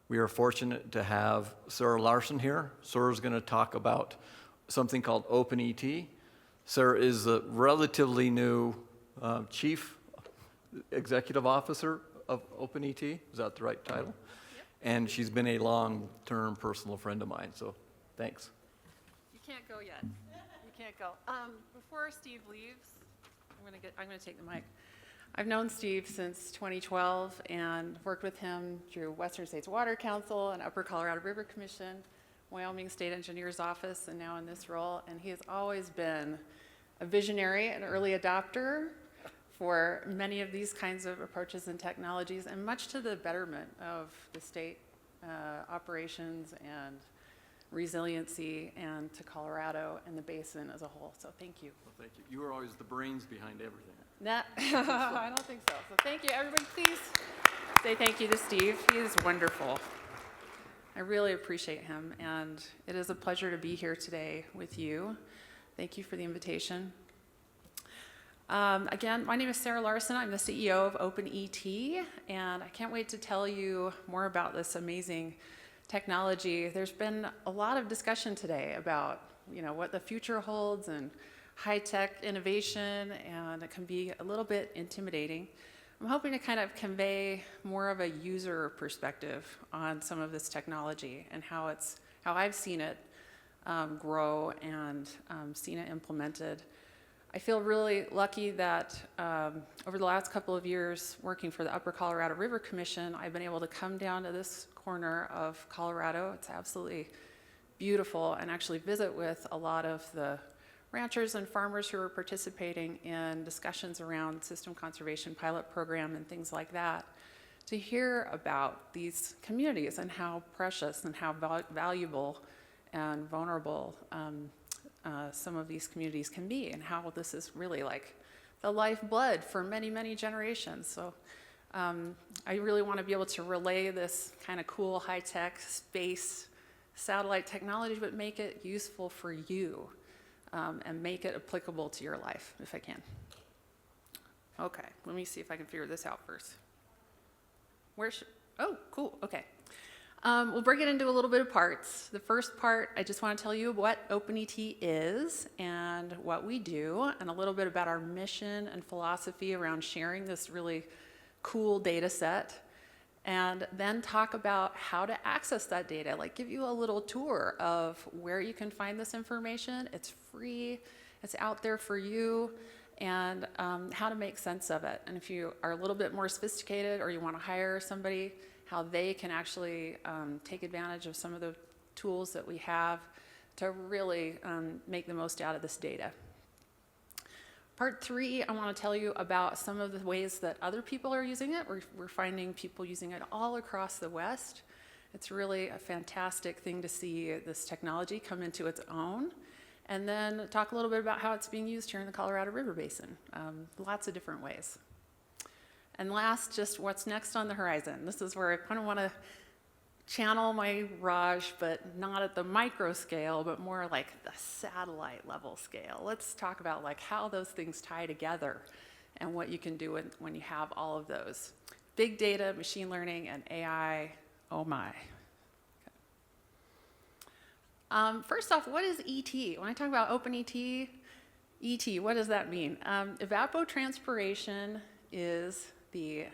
We are fortunate to have Sara Larsen here. Sara's going to talk about something called OpenET. Sara is a relatively new Chief Executive Officer of OpenET. Is that the right title? Yep. And she's been a long-term personal friend of mine, so thanks. You can't go yet. You can't go. Before Steve leaves, I'm gonna take the mic. I've known Steve since 2012 and worked with him through Western States Water Council and Upper Colorado River Commission, Wyoming State Engineer's Office, and now in this role. And he has always been a visionary, an early adopter for many of these kinds of approaches and technologies, and much to the betterment of the state operations and resiliency and to Colorado and the basin as a whole. So thank you. Well, thank you. You were always the brains behind everything. I don't think so. So thank you. Everybody, please say thank you to Steve. He is wonderful. I really appreciate him, and it is a pleasure to be here today with you. Thank you for the invitation. Again, my name is Sara Larsen. I'm the CEO of OpenET, and I can't wait to tell you more about this amazing technology. There's been a lot of discussion today about, what the future holds and high-tech innovation, and it can be a little bit intimidating. I'm hoping to kind of convey more of a user perspective on some of this technology and how I've seen it grow and seen it implemented. I feel really lucky that over the last couple of years working for the Upper Colorado River Commission, I've been able to come down to this corner of Colorado. It's absolutely beautiful, and actually visit with a lot of the ranchers and farmers who are participating in discussions around system conservation pilot program and things like that, to hear about these communities and how precious and how valuable and vulnerable some of these communities can be, and how this is really like the lifeblood for many, many generations. So I really want to be able to relay this kind of cool high-tech space satellite technology, but make it useful for you. And make it applicable to your life, if I can. Okay, let me see if I can figure this out first. Oh, cool, okay. We'll break it into a little bit of parts. The first part, I just want to tell you what OpenET is and what we do, and a little bit about our mission and philosophy around sharing this really cool data set. And then talk about how to access that data, like give you a little tour of where you can find this information. It's free, it's out there for you, and how to make sense of it. And if you are a little bit more sophisticated or you want to hire somebody, how they can actually take advantage of some of the tools that we have to really make the most out of this data. Part 3, I want to tell you about some of the ways that other people are using it. We're finding people using it all across the West. It's really a fantastic thing to see this technology come into its own. And then talk a little bit about how it's being used here in the Colorado River Basin. Lots of different ways. And last, just what's next on the horizon. This is where I kind of want to channel my Raj, but not at the micro scale, but more like the satellite level scale. Let's talk about like how those things tie together and what you can do when you have all of those. Big data, machine learning, and AI, oh my. Okay. First off, what is ET? When I talk about OpenET, ET, what does that mean? Evapotranspiration is the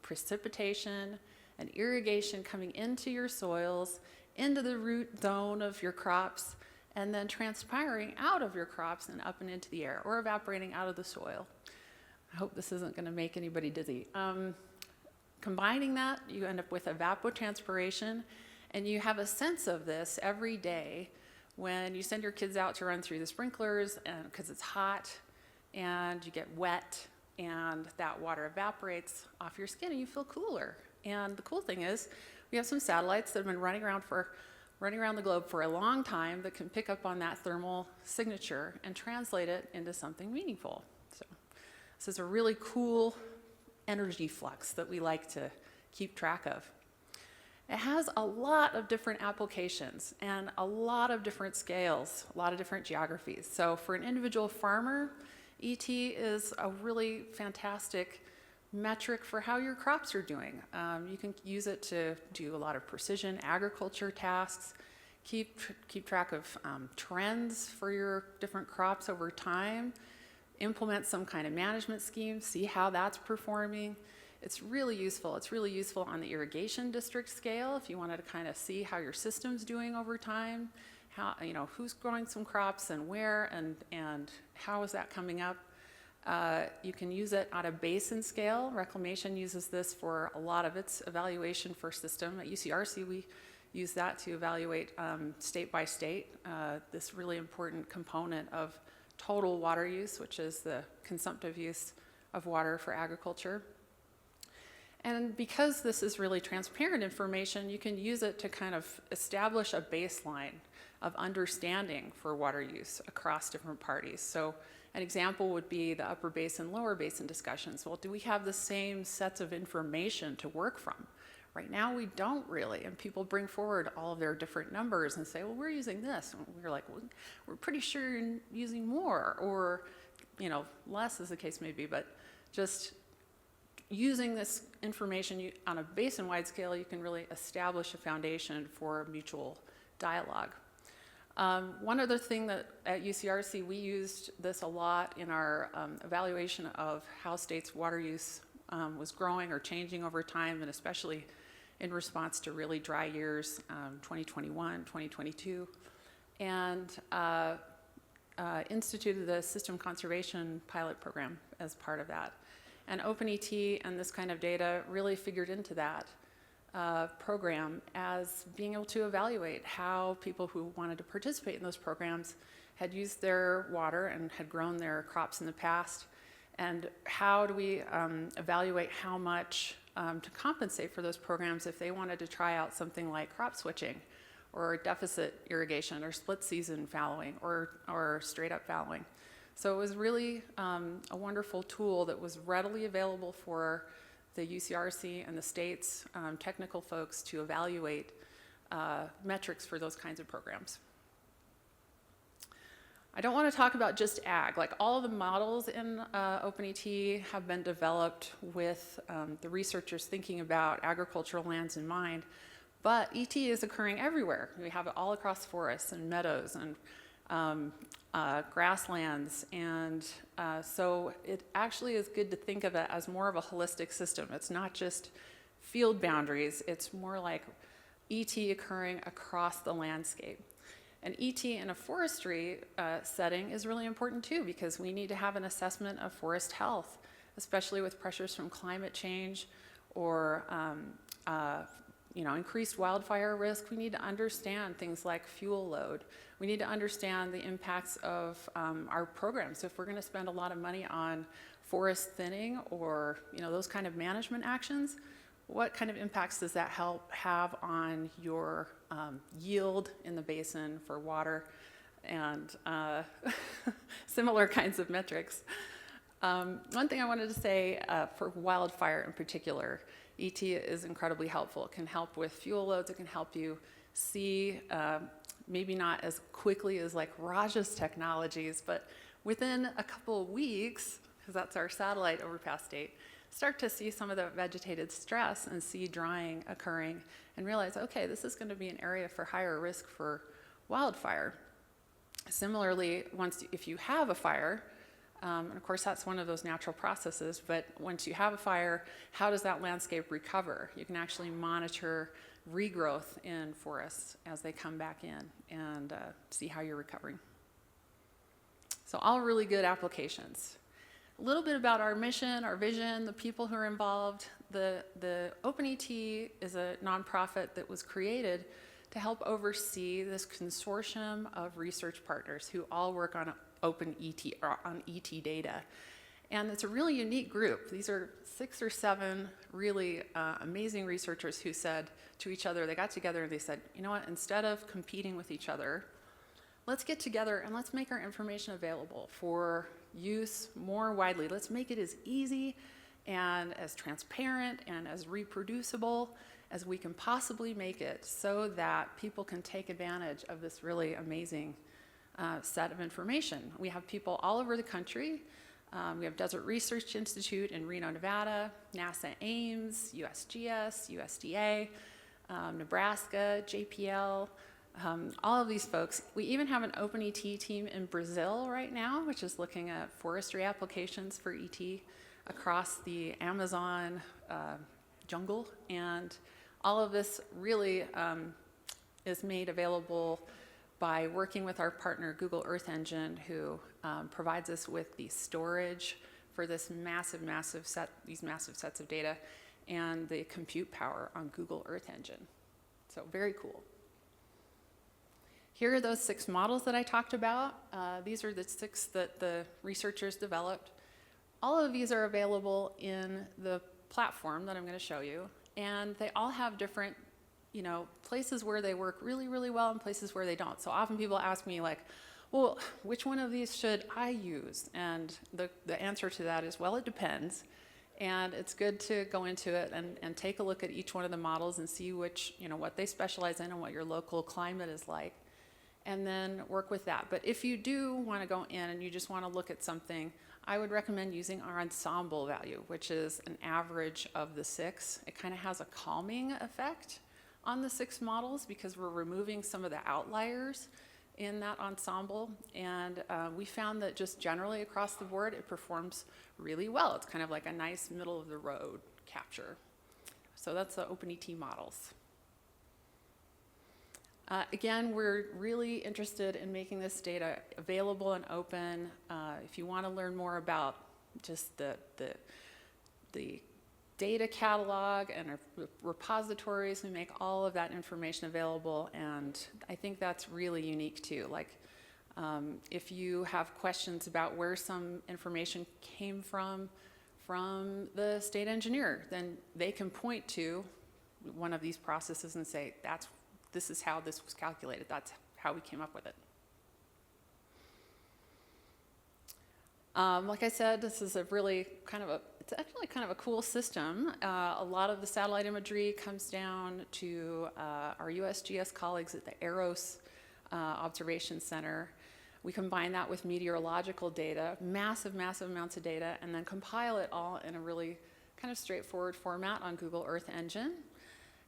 precipitation and irrigation coming into your soils, into the root zone of your crops, and then transpiring out of your crops and up and into the air, or evaporating out of the soil. I hope this isn't going to make anybody dizzy. Combining that, you end up with evapotranspiration, and you have a sense of this every day when you send your kids out to run through the sprinklers, and because it's hot, and you get wet, and that water evaporates off your skin, and you feel cooler. And the cool thing is, we have some satellites that have been running around the globe for a long time that can pick up on that thermal signature and translate it into something meaningful. So this is a really cool energy flux that we like to keep track of. It has a lot of different applications and a lot of different scales, a lot of different geographies. So for an individual farmer, ET is a really fantastic metric for how your crops are doing. You can use it to do a lot of precision agriculture tasks, keep track of trends for your different crops over time, implement some kind of management scheme, see how that's performing. It's really useful. It's really useful on the irrigation district scale if you wanted to kind of see how your system's doing over time, how, who's growing some crops and where, and how is that coming up. You can use it on a basin scale. Reclamation uses this for a lot of its evaluation for system. At UCRC, we use that to evaluate state by state, this really important component of total water use, which is the consumptive use of water for agriculture. And because this is really transparent information, you can use it to kind of establish a baseline of understanding for water use across different parties. So an example would be the upper basin, lower basin discussions. Well, do we have the same sets of information to work from? Right now, we don't really, and people bring forward all of their different numbers and say, well, we're using this. And we're like, well, we're pretty sure you're using more, or less as the case may be, but just using this information on a basin-wide scale, you can really establish a foundation for mutual dialogue. One other thing that at UCRC, we used this a lot in our evaluation of how states' water use was growing or changing over time, and especially in response to really dry years, 2021, 2022, and instituted the system conservation pilot program as part of that. And OpenET and this kind of data really figured into that program as being able to evaluate how people who wanted to participate in those programs had used their water and had grown their crops in the past, and how do we evaluate how much to compensate for those programs if they wanted to try out something like crop switching or deficit irrigation or split season fallowing or straight up fallowing. So it was really a wonderful tool that was readily available for the UCRC and the state's technical folks to evaluate metrics for those kinds of programs. I don't want to talk about just ag. Like, all of the models in OpenET have been developed with the researchers thinking about agricultural lands in mind, but ET is occurring everywhere. We have it all across forests and meadows and grasslands, and so it actually is good to think of it as more of a holistic system. It's not just field boundaries, it's more like ET occurring across the landscape. And ET in a forestry setting is really important too, because we need to have an assessment of forest health, especially with pressures from climate change or increased wildfire risk. We need to understand things like fuel load. We need to understand the impacts of our programs. So if we're going to spend a lot of money on forest thinning or those kind of management actions, what kind of impacts does that have on your yield in the basin for water and similar kinds of metrics? One thing I wanted to say for wildfire in particular, ET is incredibly helpful. It can help with fuel loads. It can help you see, maybe not as quickly as like Raja's technologies, but within a couple of weeks, because that's our satellite overpass date, start to see some of the vegetated stress and see drying occurring and realize, okay, this is going to be an area for higher risk for wildfire. Similarly, if you have a fire, and of course that's one of those natural processes, but once you have a fire, how does that landscape recover? You can actually monitor regrowth in forests as they come back in and see how you're recovering. So all really good applications. A little bit about our mission, our vision, the people who are involved. The OpenET is a nonprofit that was created to help oversee this consortium of research partners who all work on OpenET, or on ET data. And it's a really unique group. These are 6 or 7 really amazing researchers who said to each other, they got together and they said, you know what, instead of competing with each other, let's get together and let's make our information available for use more widely. Let's make it as easy and as transparent and as reproducible as we can possibly make it, so that people can take advantage of this really amazing set of information. We have people all over the country We have Desert Research Institute in Reno, Nevada, NASA Ames, USGS, USDA, Nebraska, JPL, all of these folks. We even have an OpenET team in Brazil right now, which is looking at forestry applications for ET across the Amazon jungle. And all of this really is made available by working with our partner Google Earth Engine, who provides us with the storage for this massive sets of data, and the compute power on Google Earth Engine. So very cool. Here are those 6 models that I talked about. These are the 6 that the researchers developed. All of these are available in the platform that I'm going to show you, and they all have different places where they work really, really well and places where they don't. So often people ask me like, well, which one of these should I use? And the answer to that is, well, it depends. And it's good to go into it and take a look at each one of the models and see which, what they specialize in and what your local climate is like, and then work with that. But if you do want to go in and you just want to look at something, I would recommend using our ensemble value, which is an average of the 6. It kind of has a calming effect on the 6 models because we're removing some of the outliers in that ensemble. And we found that just generally across the board, it performs really well. It's kind of like a nice middle of the road capture. So that's the OpenET models. Again, we're really interested in making this data available and open. If you want to learn more about just the data catalog and our repositories, we make all of that information available, and I think that's really unique too. Like, if you have questions about where some information came from the state engineer, then they can point to one of these processes and say, this is how this was calculated. That's how we came up with it. Like I said, this is it's actually kind of a cool system. A lot of the satellite imagery comes down to our USGS colleagues at the AROS Observation Center. We combine that with meteorological data, massive amounts of data, and then compile it all in a really kind of straightforward format on Google Earth Engine,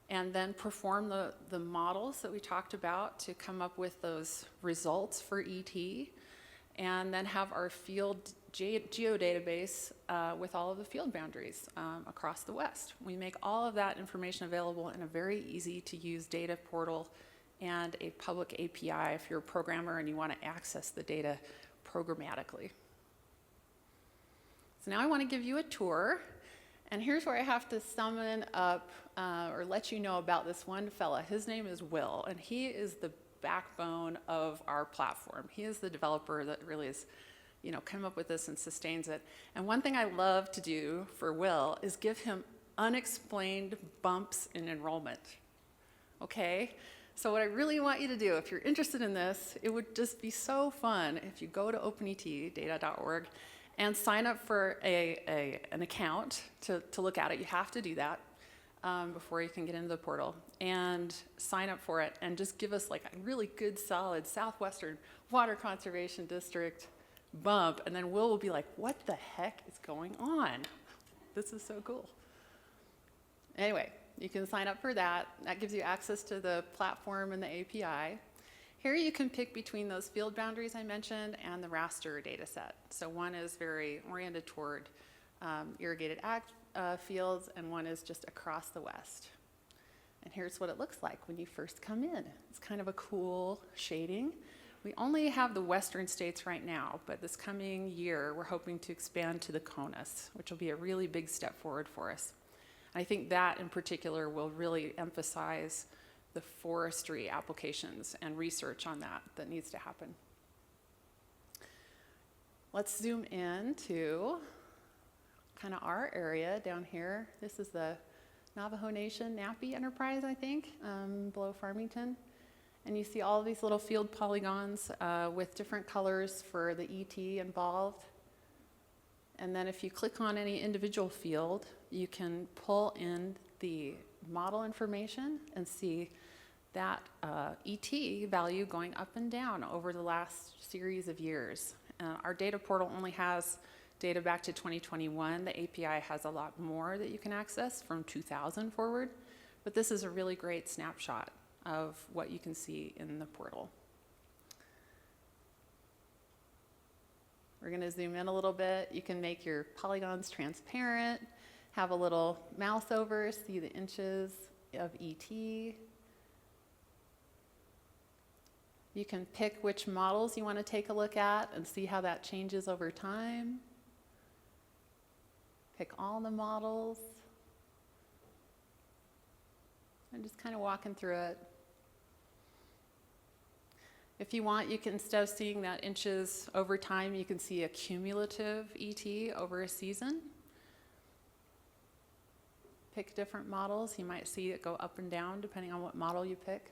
and then perform the models that we talked about to come up with those results for ET, and then have our field geodatabase with all of the field boundaries across the West. We make all of that information available in a very easy to use data portal and a public API if you're a programmer and you want to access the data programmatically. So now I want to give you a tour, and here's where I have to summon up or let you know about this one fella. His name is Will, and he is the backbone of our platform. He is the developer that really is, come up with this and sustains it. And one thing I love to do for Will is give him unexplained bumps in enrollment. Okay? So what I really want you to do, if you're interested in this, it would just be so fun if you go to openetdata.org and sign up for an account to look at it. You have to do that before you can get into the portal, and sign up for it, and just give us like a really good, solid Southwestern Water Conservation District bump, and then Will be like, what the heck is going on? This is so cool. Anyway, you can sign up for that. That gives you access to the platform and the API. Here you can pick between those field boundaries I mentioned and the raster data set. So one is very oriented toward irrigated ag fields, and one is just across the West. And here's what it looks like when you first come in. It's kind of a cool shading. We only have the western states right now, but this coming year we're hoping to expand to the CONUS, which will be a really big step forward for us. I think that in particular will really emphasize the forestry applications and research on that needs to happen. Let's zoom in to kind of our area down here. This is the Navajo Nation Nappy Enterprise, I think, below Farmington. And you see all of these little field polygons with different colors for the ET involved. And then if you click on any individual field, you can pull in the model information and see that ET value going up and down over the last series of years. Our data portal only has data back to 2021. The API has a lot more that you can access from 2000 forward, but this is a really great snapshot of what you can see in the portal. We're going to zoom in a little bit. You can make your polygons transparent, have a little mouse over, see the inches of ET. You can pick which models you want to take a look at and see how that changes over time. Pick all the models. I'm just kind of walking through it. If you want, you can, instead of seeing that inches over time, you can see a cumulative ET over a season. Pick different models. You might see it go up and down depending on what model you pick.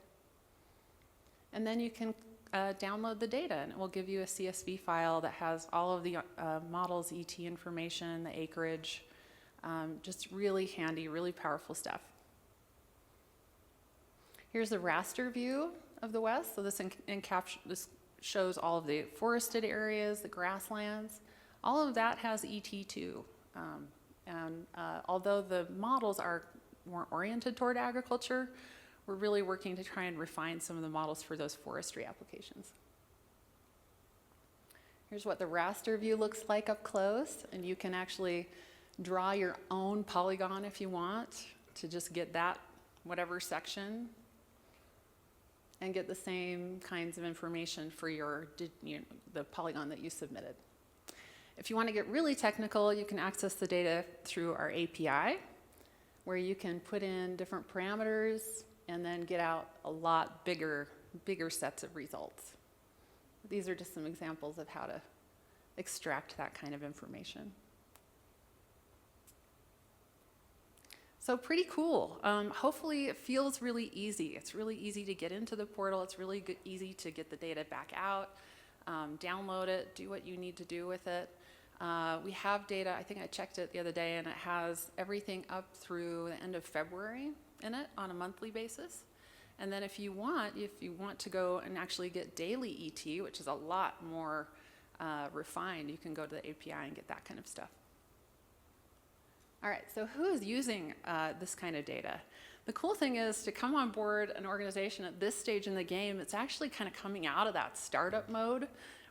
And then you can download the data, and it will give you a CSV file that has all of the models, ET information, the acreage. Just really handy, really powerful stuff. Here's the raster view of the West. So this shows all of the forested areas, the grasslands. All of that has ET too. Although the models are more oriented toward agriculture, we're really working to try and refine some of the models for those forestry applications. Here's what the raster view looks like up close, and you can actually draw your own polygon if you want to just get that whatever section and get the same kinds of information for the polygon that you submitted. If you want to get really technical, you can access the data through our API, where you can put in different parameters and then get out a lot bigger sets of results. These are just some examples of how to extract that kind of information. So pretty cool. Hopefully it feels really easy. It's really easy to get into the portal. It's really easy to get the data back out, download it, do what you need to do with it. We have data, I think I checked it the other day, and it has everything up through the end of February in it on a monthly basis. And then if you want to go and actually get daily ET, which is a lot more refined, you can go to the API and get that kind of stuff. All right, so who is using this kind of data? The cool thing is to come on board an organization at this stage in the game, it's actually kind of coming out of that startup mode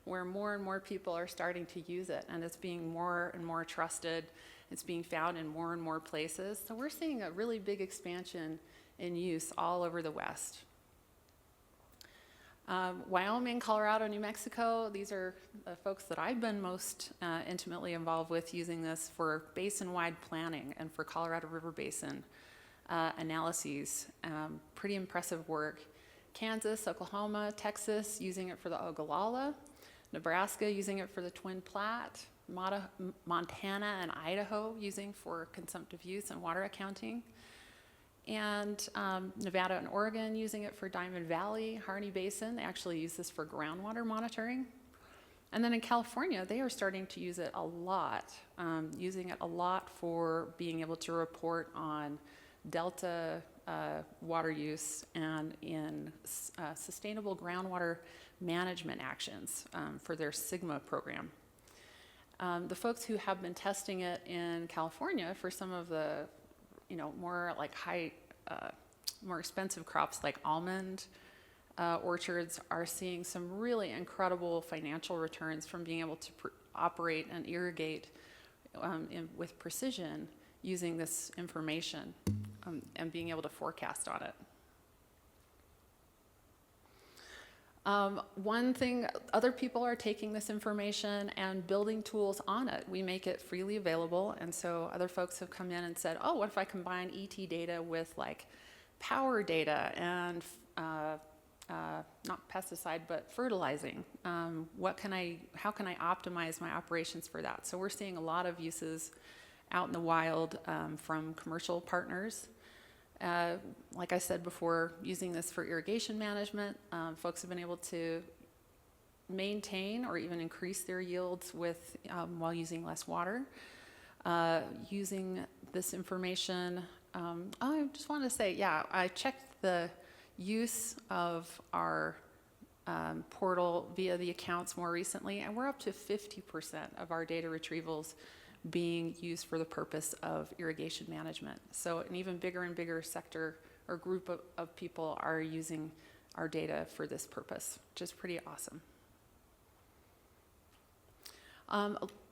where more and more people are starting to use it, and it's being more and more trusted. It's being found in more and more places. So we're seeing a really big expansion in use all over the West. Wyoming, Colorado, New Mexico, these are the folks that I've been most intimately involved with using this for basin-wide planning and for Colorado River Basin analyses. Pretty impressive work. Kansas, Oklahoma, Texas using it for the Ogallala. Nebraska using it for the Twin Platte. Montana and Idaho using for consumptive use and water accounting. And Nevada and Oregon using it for Diamond Valley, Harney Basin. They actually use this for groundwater monitoring. And then in California, they are starting to use it a lot, using it a lot for being able to report on delta water use and in sustainable groundwater management actions for their SIGMA program. The folks who have been testing it in California for some of the more like more expensive crops like almond orchards are seeing some really incredible financial returns from being able to operate and irrigate with precision using this information and being able to forecast on it. One thing, other people are taking this information and building tools on it. We make it freely available, and so other folks have come in and said, oh, what if I combine ET data with like power data and not pesticide, but fertilizing? How can I optimize my operations for that? So we're seeing a lot of uses out in the wild from commercial partners. Like I said before, using this for irrigation management, folks have been able to maintain or even increase their yields with while using less water. Using this information, I just want to say, yeah, I checked the use of our portal via the accounts more recently, and we're up to 50% of our data retrievals being used for the purpose of irrigation management. So an even bigger and bigger sector or group of people are using our data for this purpose, which is pretty awesome.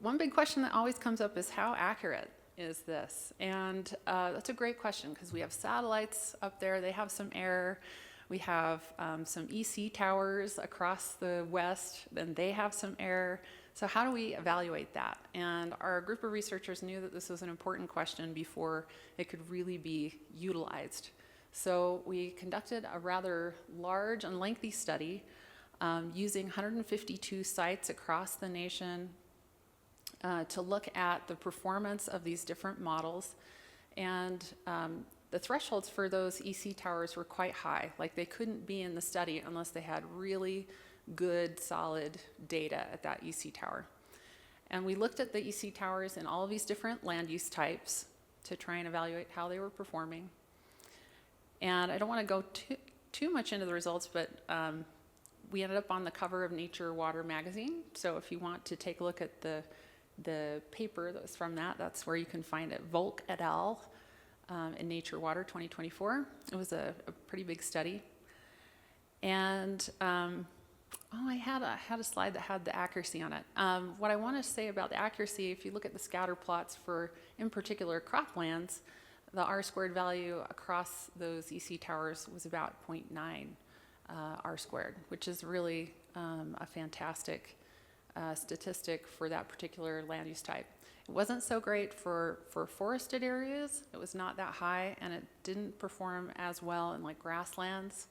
One big question that always comes up is how accurate is this? And that's a great question because we have satellites up there, they have some error. We have some EC towers across the west, and they have some error. So how do we evaluate that? And our group of researchers knew that this was an important question before it could really be utilized. So we conducted a rather large and lengthy study using 152 sites across the nation to look at the performance of these different models. And the thresholds for those EC towers were quite high. Like they couldn't be in the study unless they had really good, solid data at that EC tower. And we looked at the EC towers in all of these different land use types to try and evaluate how they were performing. And I don't want to go too much into the results, but we ended up on the cover of Nature Water magazine. So if you want to take a look at the paper that was from that, that's where you can find it. Volk et al. In Nature Water 2024. It was a pretty big study. And I had a slide that had the accuracy on it. What I want to say about the accuracy, if you look at the scatter plots for, in particular, croplands, the R-squared value across those EC towers was about 0.9 R-squared, which is really a fantastic statistic for that particular land use type. It wasn't so great for forested areas. It was not that high, and it didn't perform as well in like grasslands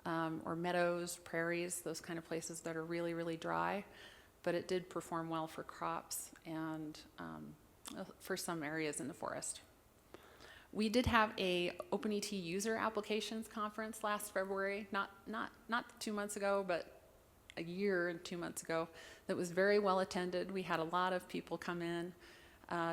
or meadows, prairies, those kind of places that are really, really dry. But it did perform well for crops and for some areas in the forest. We did have a OpenET user applications conference last February, not 2 months ago, but a year and 2 months ago, that was very well attended. We had a lot of people come in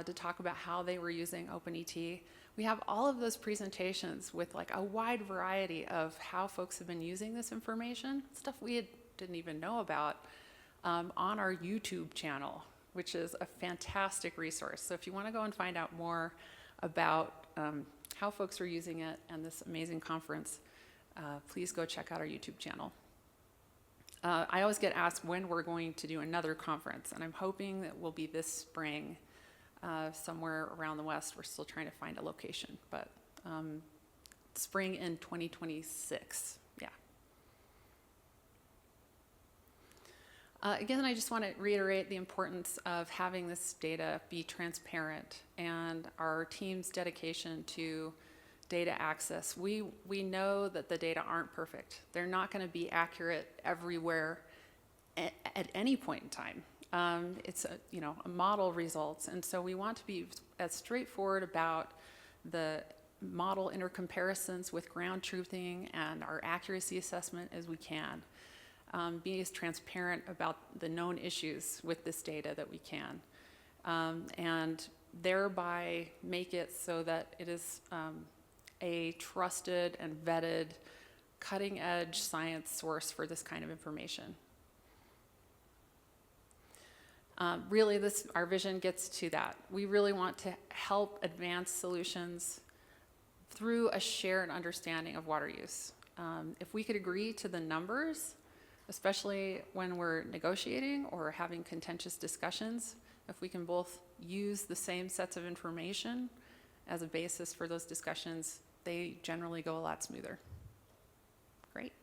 to talk about how they were using OpenET. We have all of those presentations with like a wide variety of how folks have been using this information, stuff we didn't even know about, on our YouTube channel, which is a fantastic resource. So if you want to go and find out more about how folks are using it and this amazing conference, please go check out our YouTube channel. I always get asked when we're going to do another conference, and I'm hoping that will be this spring, somewhere around the West. We're still trying to find a location, but spring in 2026, yeah. Again, I just want to reiterate the importance of having this data be transparent and our team's dedication to data access. We know that the data aren't perfect. They're not going to be accurate everywhere at any point in time. It's a model results, and so we want to be as straightforward about the model intercomparisons with ground truthing and our accuracy assessment as we can. Be as transparent about the known issues with this data that we can, and thereby make it so that it is a trusted and vetted, cutting-edge science source for this kind of information. Really, our vision gets to that. We really want to help advance solutions through a shared understanding of water use. If we could agree to the numbers, especially when we're negotiating or having contentious discussions, if we can both use the same sets of information as a basis for those discussions, they generally go a lot smoother. Great.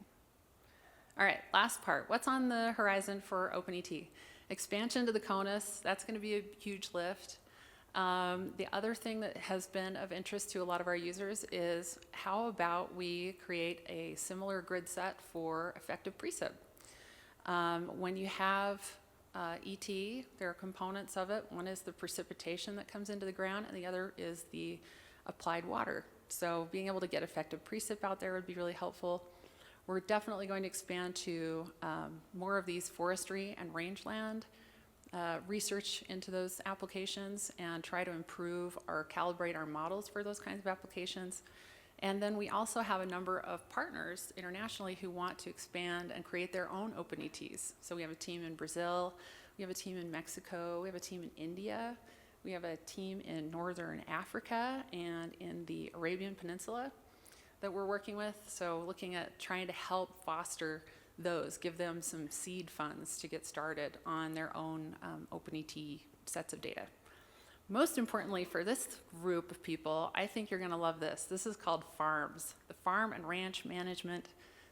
All right, last part. What's on the horizon for OpenET? Expansion to the CONUS, that's going to be a huge lift. The other thing that has been of interest to a lot of our users is how about we create a similar grid set for effective precip? When you have ET, there are components of it. One is the precipitation that comes into the ground, and the other is the applied water. So being able to get effective precip out there would be really helpful. We're definitely going to expand to more of these forestry and rangeland research into those applications and try to improve or calibrate our models for those kinds of applications. And then we also have a number of partners internationally who want to expand and create their own OpenETs. So we have a team in Brazil, we have a team in Mexico, we have a team in India, we have a team in Northern Africa and in the Arabian Peninsula that we're working with. So looking at trying to help foster those, give them some seed funds to get started on their own OpenET sets of data. Most importantly for this group of people, I think you're gonna love this. This is called FARMS, the Farm and Ranch Management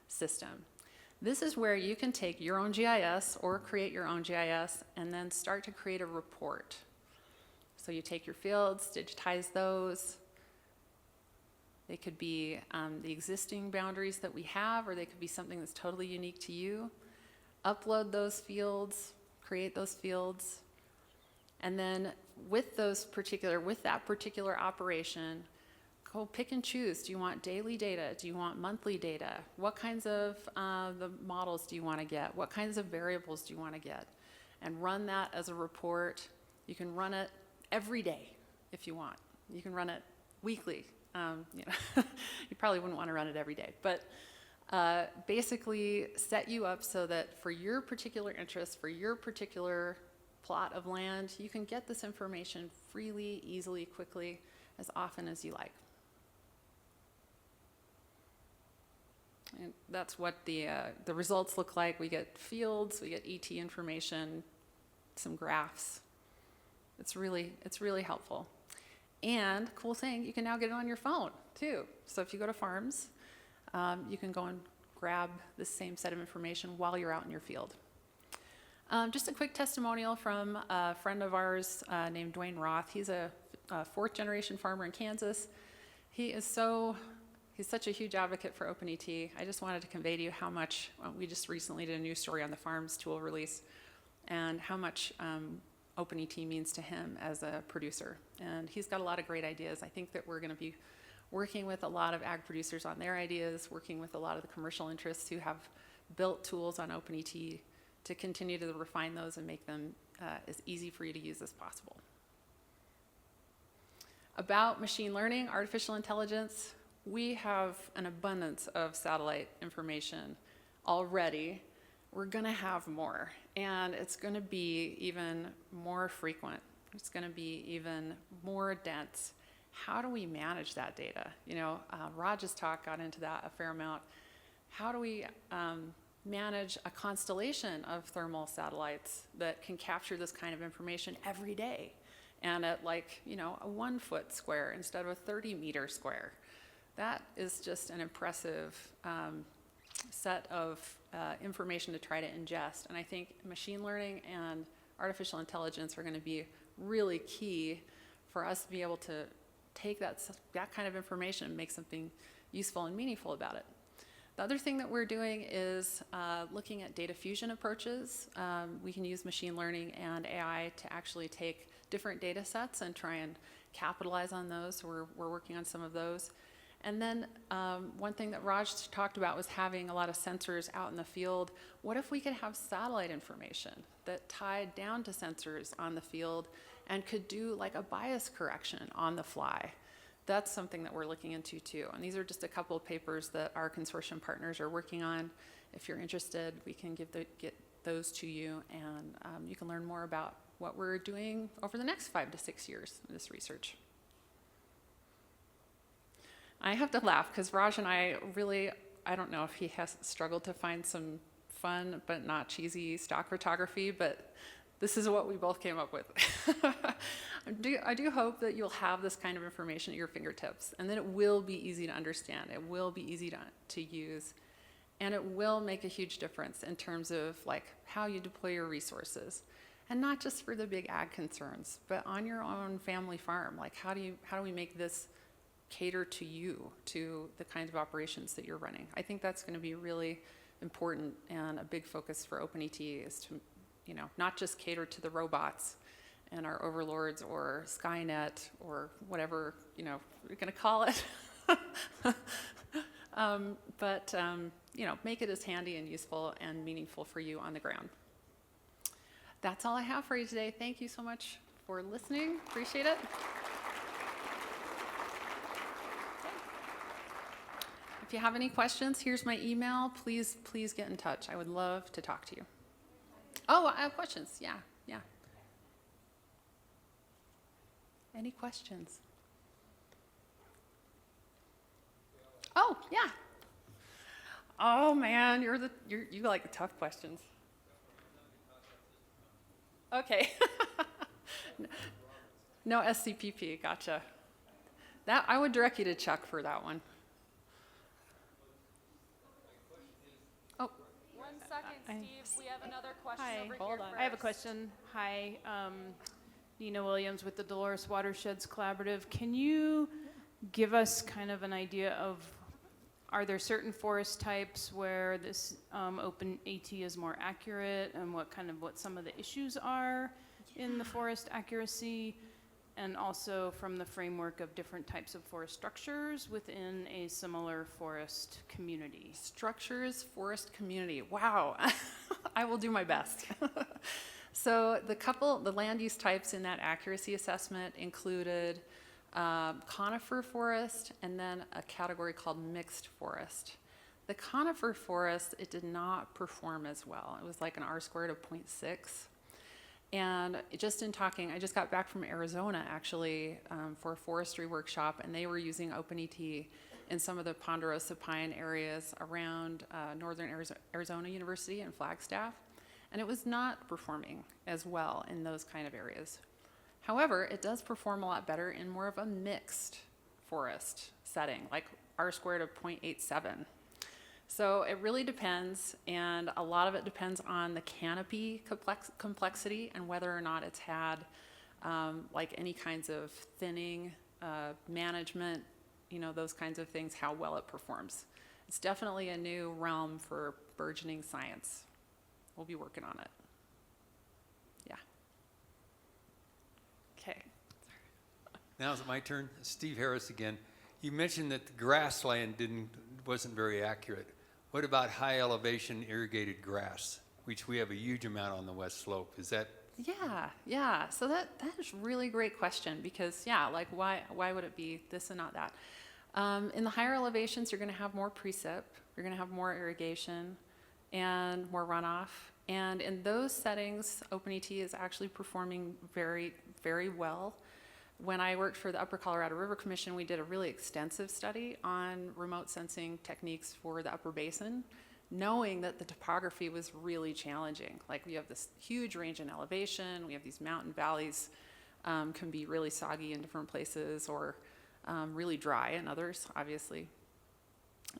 System. This is where you can take your own GIS or create your own GIS and then start to create a report. So you take your fields, digitize those. They could be the existing boundaries that we have, or they could be something that's totally unique to you. Upload those fields, create those fields, and then with that particular operation, go pick and choose. Do you want daily data? Do you want monthly data? What kinds of the models do you want to get? What kinds of variables do you want to get? And run that as a report. You can run it every day if you want. You can run it weekly. You probably wouldn't want to run it every day, but basically set you up so that for your particular interest, for your particular plot of land, you can get this information freely, easily, quickly, as often as you like. And that's what the results look like. We get fields, we get ET information, some graphs. It's really helpful. And cool thing, you can now get it on your phone too. So if you go to Farms, you can go and grab the same set of information while you're out in your field. Just a quick testimonial from a friend of ours named Dwayne Roth. He's a fourth generation farmer in Kansas. He's such a huge advocate for OpenET. I just wanted to convey to you how much, we just recently did a news story on the Farms tool release and how much OpenET means to him as a producer. And he's got a lot of great ideas. I think that we're gonna be working with a lot of ag producers on their ideas, working with a lot of the commercial interests who have built tools on OpenET to continue to refine those and make them as easy for you to use as possible. About machine learning, artificial intelligence, we have an abundance of satellite information already. We're gonna have more, and it's gonna be even more frequent. It's gonna be even more dense. How do we manage that data? Raj's talk got into that a fair amount. How do we manage a constellation of thermal satellites that can capture this kind of information every day and at a 1 foot square instead of a 30-meter square? That is just an impressive set of information to try to ingest. And I think machine learning and artificial intelligence are going to be really key for us to be able to take that kind of information and make something useful and meaningful about it. The other thing that we're doing is looking at data fusion approaches. We can use machine learning and AI to actually take different data sets and try and capitalize on those. So we're working on some of those. And then one thing that Raj talked about was having a lot of sensors out in the field. What if we could have satellite information that tied down to sensors on the field and could do like a bias correction on the fly? That's something that we're looking into too. And these are just a couple of papers that our consortium partners are working on. If you're interested, we can get those to you, and you can learn more about what we're doing over the next 5 to 6 years in this research. I have to laugh because Raj and I don't know if he has struggled to find some fun but not cheesy stock photography, but this is what we both came up with. I do hope that you'll have this kind of information at your fingertips, and that it will be easy to understand, it will be easy to use, and it will make a huge difference in terms of how you deploy your resources. And not just for the big ag concerns, but on your own family farm. How do we make this cater to you, to the kinds of operations that you're running? I think that's going to be really important, and a big focus for OpenET is to, not just cater to the robots and our overlords or Skynet or whatever, we're going to call it, but make it as handy and useful and meaningful for you on the ground. That's all I have for you today. Thank you so much for listening. Appreciate it. if you have any questions, here's my email. Please get in touch. I would love to talk to you. Oh, I have questions. Yeah. Any questions? Oh, yeah. Oh man, you like the tough questions. Okay. No SCPP, gotcha. That I would direct you to Chuck for that one. Oh, 1 second, Steve. We have another question Hi. over Hold here. on. I have a question. Hi, Nina Williams with the Dolores Watersheds Collaborative. Can you give us kind of an idea of, are there certain forest types where this OpenET is more accurate, and what some of the issues are in the forest accuracy, and also from the framework of different types of forest structures within a similar forest community? structures, forest community. Wow. I will do my best. So the land use types in that accuracy assessment included conifer forest and then a category called mixed forest. The conifer forest, it did not perform as well. It was like an R-squared of 0.6. And just in talking, I just got back from Arizona actually for a forestry workshop, and they were using OpenET in some of the ponderosa pine areas around northern Arizona University and Flagstaff. And it was not performing as well in those kind of areas. However, it does perform a lot better in more of a mixed forest setting, like R-squared of 0.87. So it really depends, and a lot of it depends on the canopy complexity and whether or not it's had like any kinds of thinning, management, those kinds of things, how well it performs. It's definitely a new realm for burgeoning science. We'll be working on it. Yeah. Okay. Now is it my turn? Steve Harris again. You mentioned that the grassland wasn't very accurate. What about high elevation irrigated grass, which we have a huge amount on the west slope? Is that? Yeah. So that is a really great question, because like why would it be this and not that? In the higher elevations, you're going to have more precip, you're going to have more irrigation and more runoff. And in those settings, OpenET is actually performing very, very well. When I worked for the Upper Colorado River Commission, we did a really extensive study on remote sensing techniques for the upper basin, knowing that the topography was really challenging. Like, we have this huge range in elevation, we have these mountain valleys, can be really soggy in different places, or really dry in others, obviously.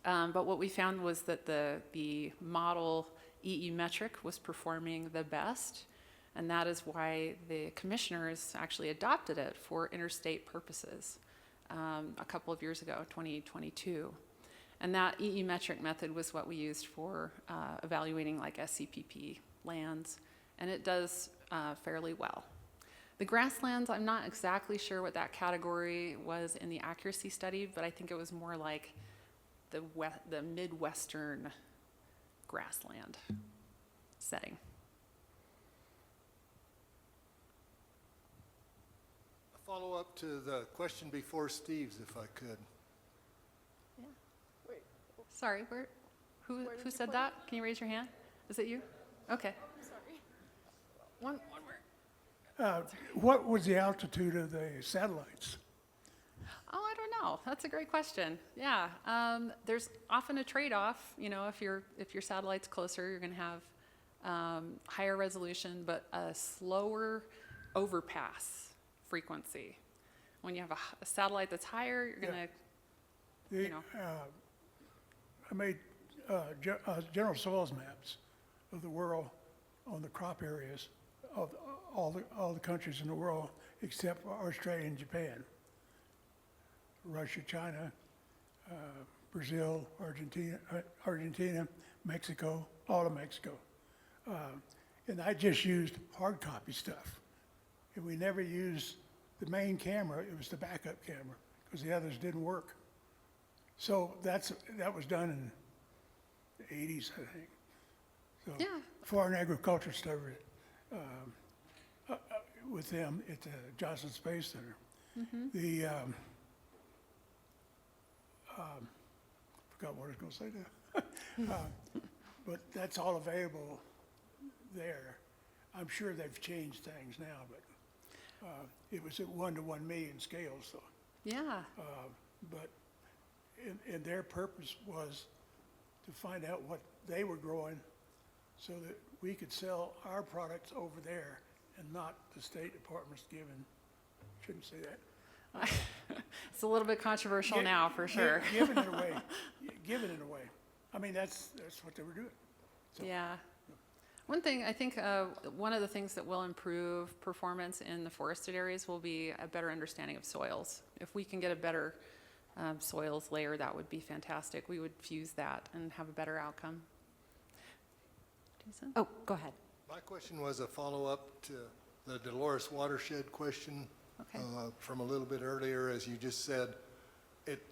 But what we found was that the model EE metric was performing the best, and that is why the commissioners actually adopted it for interstate purposes a couple of years ago, 2022. And that EE metric method was what we used for evaluating like SCPP lands, and it does fairly well. The grasslands, I'm not exactly sure what that category was in the accuracy study, but I think it was more like the Midwestern grassland setting. A follow-up to the question before Steve's, if I could. Yeah. Wait. Sorry, who said that? Can you raise your hand? Is it you? Okay. Sorry. One more. What was the altitude of the satellites? Oh, I don't know. That's a great question. Yeah, there's often a trade-off. If your satellite's closer, you're going to have higher resolution, but a slower overpass frequency. When you have a satellite that's higher, you're going to, I made general soils maps of the world on the crop areas of all the countries in the world except for Australia and Japan. Russia, China, Brazil, Argentina, Mexico, all of Mexico. And I just used hard copy stuff. And we never used the main camera, it was the backup camera, because the others didn't work. So that was done in the 80s, I think. So Yeah. Foreign Agriculture Service with them at the Johnson Space Center. Mm-hmm. The forgot what I was gonna say now. But that's all available there. I'm sure they've changed things now, but it was at 1 to 1 million scale, so. Yeah. But, and their purpose was to find out what they were growing so that we could sell our products over there and not the State Department's giving, shouldn't say that. It's a little bit controversial Gi- now, for gi- sure. Giving it away, giving it away. I mean, that's what they were doing. So- Yeah. One thing, I think one of the things that will improve performance in the forested areas will be a better understanding of soils. If we can get a better soils layer, that would be fantastic. We would fuse that and have a better outcome. Jason? Oh, go ahead. My question was a follow-up to the Dolores watershed question Okay. from a little bit earlier. As you just said,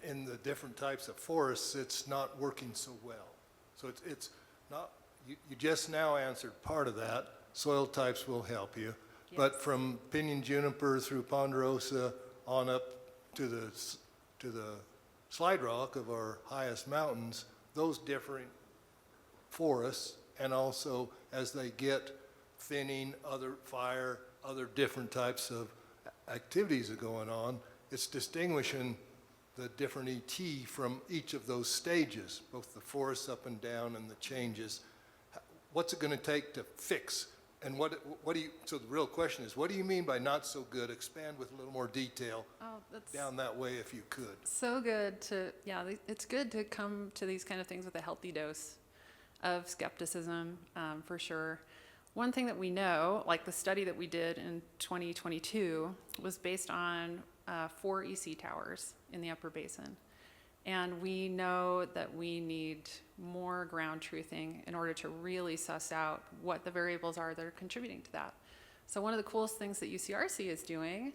in the different types of forests, it's not working so well. So it's not, you just now answered part of that. Soil types will help you. But from pinyon juniper through ponderosa on up to the slide rock of our highest mountains, those different forests, and also as they get thinning, other fire, other different types of activities are going on, it's distinguishing the different ET from each of those stages, both the forests up and down and the changes. What's it going to take to fix? And what do you, so the real question is, what do you mean by not so good? Expand with a little more detail Oh, that's down that way if you could. so good to, yeah, it's good to come to these kind of things with a healthy dose of skepticism, for sure. One thing that we know, like the study that we did in 2022, was based on 4 EC towers in the upper basin. And we know that we need more ground truthing in order to really suss out what the variables are that are contributing to that. So one of the coolest things that UCRC is doing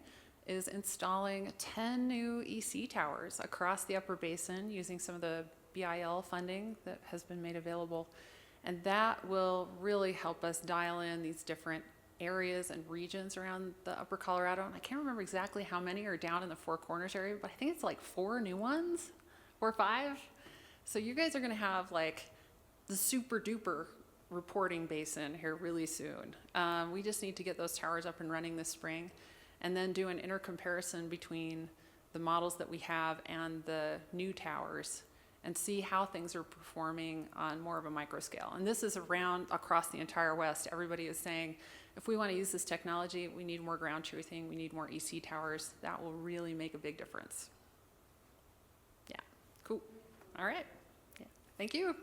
is installing 10 new EC towers across the upper basin using some of the BIL funding that has been made available. And that will really help us dial in these different areas and regions around the upper Colorado. And I can't remember exactly how many are down in the Four Corners area, but I think it's like 4 new ones, 4 or 5. So you guys are gonna have like the super duper reporting basin here really soon. We just need to get those towers up and running this spring and then do an intercomparison between the models that we have and the new towers and see how things are performing on more of a micro scale. And this is around across the entire West. Everybody is saying, if we want to use this technology, we need more ground truthing, we need more EC towers. That will really make a big difference. Yeah, cool. All right. Yeah. Thank you.